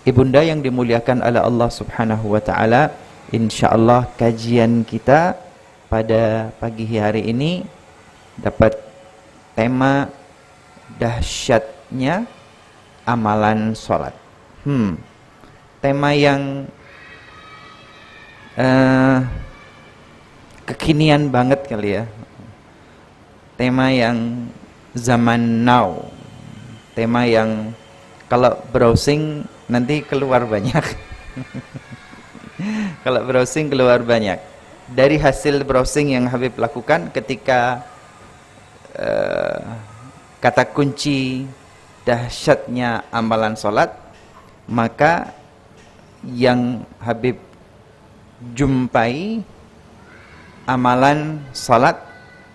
Ibunda yang dimuliakan oleh Allah Subhanahu wa taala, insyaallah kajian kita pada pagi hari ini dapat tema dahsyatnya amalan sholat. Tema yang kekinian banget kali ya. Tema yang zaman now. Tema yang kalau browsing nanti keluar banyak. Kalau browsing keluar banyak. Dari hasil browsing yang Habib lakukan ketika kata kunci dahsyatnya amalan sholat, maka yang Habib jumpai amalan sholat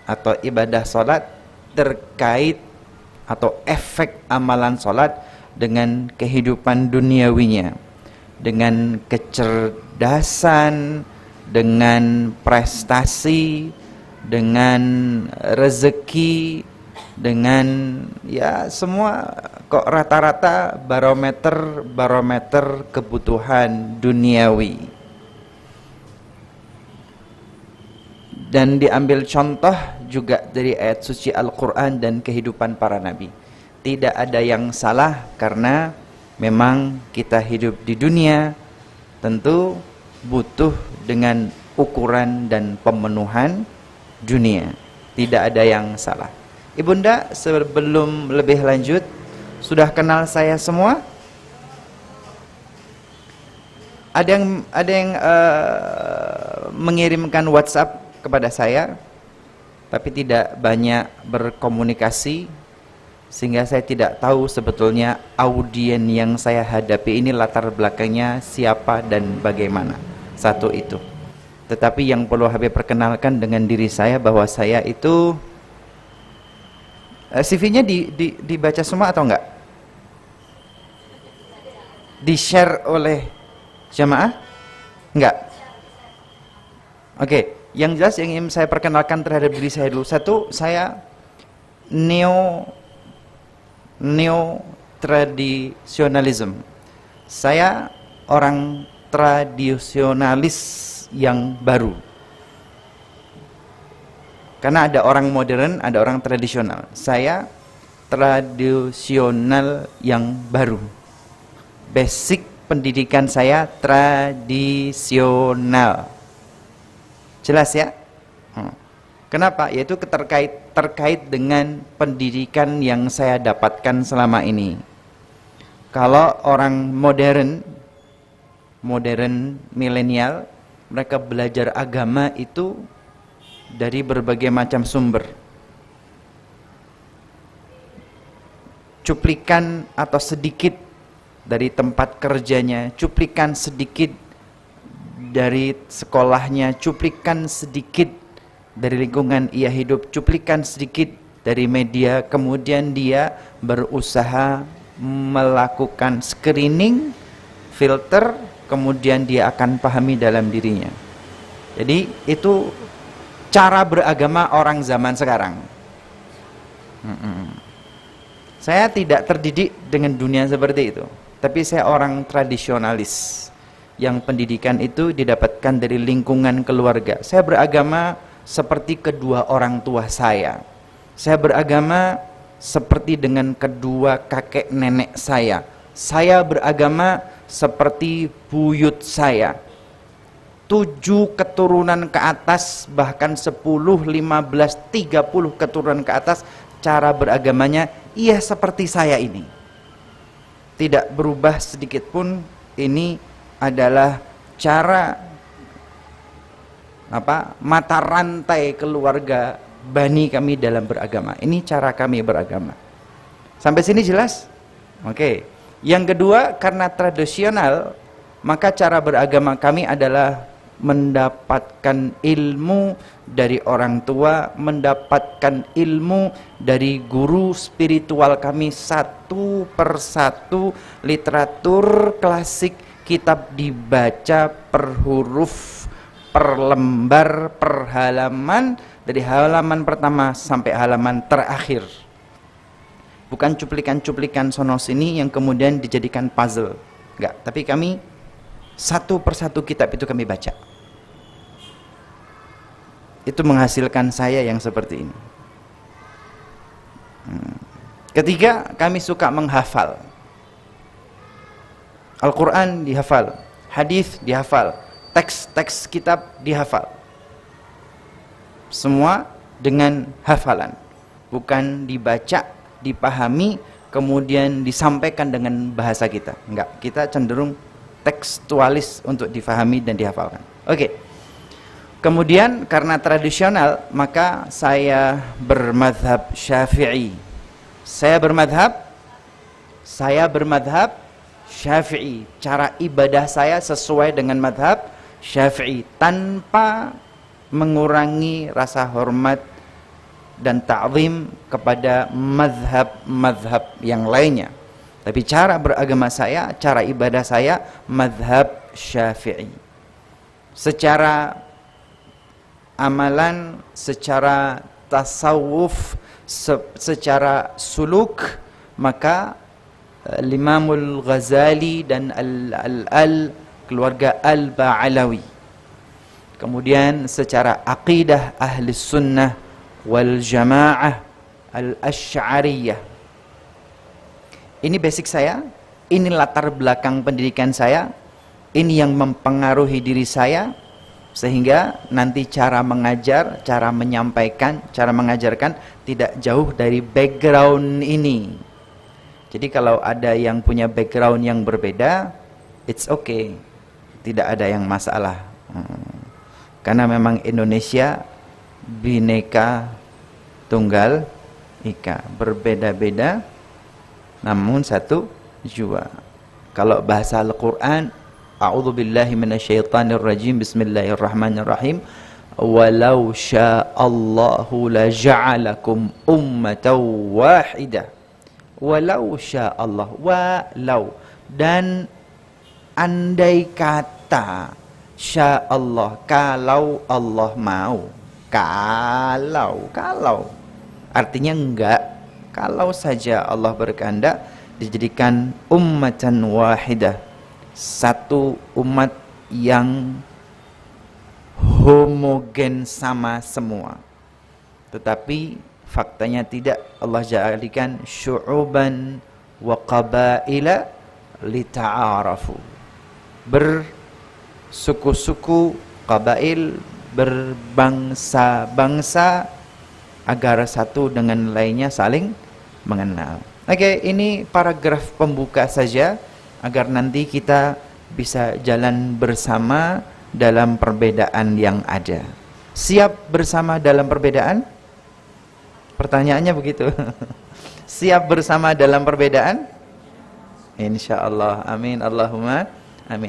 atau ibadah sholat terkait atau efek amalan sholat dengan kehidupan duniawinya, dengan kecerdasan, dengan prestasi, dengan rezeki, dengan ya semua kok rata-rata barometer kebutuhan duniawi. Dan diambil contoh juga dari ayat suci Al-Quran dan kehidupan para nabi. Tidak ada yang salah karena memang kita hidup di dunia tentu butuh dengan ukuran dan pemenuhan dunia. Tidak ada yang salah. Ibunda, sebelum lebih lanjut, sudah kenal saya semua? Ada yang mengirimkan WhatsApp kepada saya, tapi tidak banyak berkomunikasi, sehingga saya tidak tahu sebetulnya audien yang saya hadapi ini latar belakangnya siapa dan bagaimana. Satu itu. Tetapi yang perlu Habib perkenalkan dengan diri saya bahwa saya itu CV-nya dibaca semua atau enggak? Di-share oleh jamaah? Enggak? Oke, yang jelas yang ingin saya perkenalkan terhadap diri saya dulu. Satu, saya neo-tradisionalism. Saya orang tradisionalis yang baru. Karena ada orang modern, ada orang tradisional. Saya tradisional yang baru. Basic pendidikan saya tradisional. Jelas ya? Kenapa? Yaitu terkait dengan pendidikan yang saya dapatkan selama ini. Kalau orang modern milenial, mereka belajar agama itu dari berbagai macam sumber. Cuplikan atau sedikit dari tempat kerjanya, cuplikan sedikit dari sekolahnya, cuplikan sedikit dari lingkungan ia hidup, cuplikan sedikit dari media, kemudian dia berusaha melakukan screening, filter, kemudian dia akan pahami dalam dirinya. Jadi itu cara beragama orang zaman sekarang. Saya tidak terdidik dengan dunia seperti itu, tapi saya orang tradisionalis yang pendidikan itu didapatkan dari lingkungan keluarga. Saya beragama seperti kedua orang tua saya. Saya beragama seperti dengan kedua kakek nenek saya. Saya beragama seperti buyut saya. 7 keturunan ke atas, bahkan 10, 15, 30 keturunan ke atas, cara beragamanya iya seperti saya ini. Tidak berubah sedikit pun. Ini adalah cara mata rantai keluarga bani kami dalam beragama. Ini cara kami beragama. Sampai sini jelas? Oke. Yang kedua, karena tradisional, maka cara beragama kami adalah mendapatkan ilmu dari orang tua, mendapatkan ilmu dari guru spiritual kami satu persatu, literatur klasik, kitab dibaca per huruf, per lembar, per halaman, dari halaman pertama sampai halaman terakhir. Bukan cuplikan-cuplikan sono sini yang kemudian dijadikan puzzle. Enggak, tapi kami satu persatu kitab itu kami baca. Itu menghasilkan saya yang seperti ini. Ketiga, kami suka menghafal. Al-Quran dihafal, hadis dihafal, teks-teks kitab dihafal. Semua dengan hafalan, bukan dibaca, dipahami, kemudian disampaikan dengan bahasa kita. Enggak, kita cenderung tekstualis untuk difahami dan dihafalkan. Oke. Kemudian karena tradisional, maka saya bermadhab Syafi'i. Saya bermadhab Syafi'i. Cara ibadah saya sesuai dengan madhab Syafi'i, tanpa mengurangi rasa hormat dan ta'zim kepada madhab-madhab yang lainnya. Tapi cara beragama saya, cara ibadah saya, madhab Syafi'i. Secara amalan, secara tasawuf, secara suluk, maka Imamul Ghazali dan keluarga Al-Ba'alawi. Kemudian secara aqidah ahli sunnah wal jamaah al-Asy'ariyah. Ini basic saya, ini latar belakang pendidikan saya, ini yang mempengaruhi diri saya, sehingga nanti cara mengajar, cara menyampaikan, cara mengajarkan tidak jauh dari background ini. Jadi kalau ada yang punya background yang berbeda, it's okay, tidak ada yang masalah. Karena memang Indonesia Bhinneka Tunggal Ika, berbeda-beda namun satu jua. Kalau bahasa Al-Quran, a'udzubillahi minasyaitonirrajim, bismillahirrahmanirrahim, walau sya'allahu la ja'alakum ummatan wahidah. Walau sya'allah, walau, dan andai kata, sya'allah, kalau Allah mau, kalau artinya enggak, kalau saja Allah berkehendak dijadikan ummatan wahidah, satu umat yang homogen sama semua. Tetapi faktanya tidak, Allah jadikan syu'uban wa qabaila lita'arafu, bersuku-suku, qabail, berbangsa-bangsa, agar satu dengan lainnya saling mengenal. Oke, ini paragraf pembuka saja, agar nanti kita bisa jalan bersama dalam perbedaan yang ada. Siap bersama dalam perbedaan? Pertanyaannya begitu. Siap bersama dalam perbedaan? Insya Allah, amin, Allahumma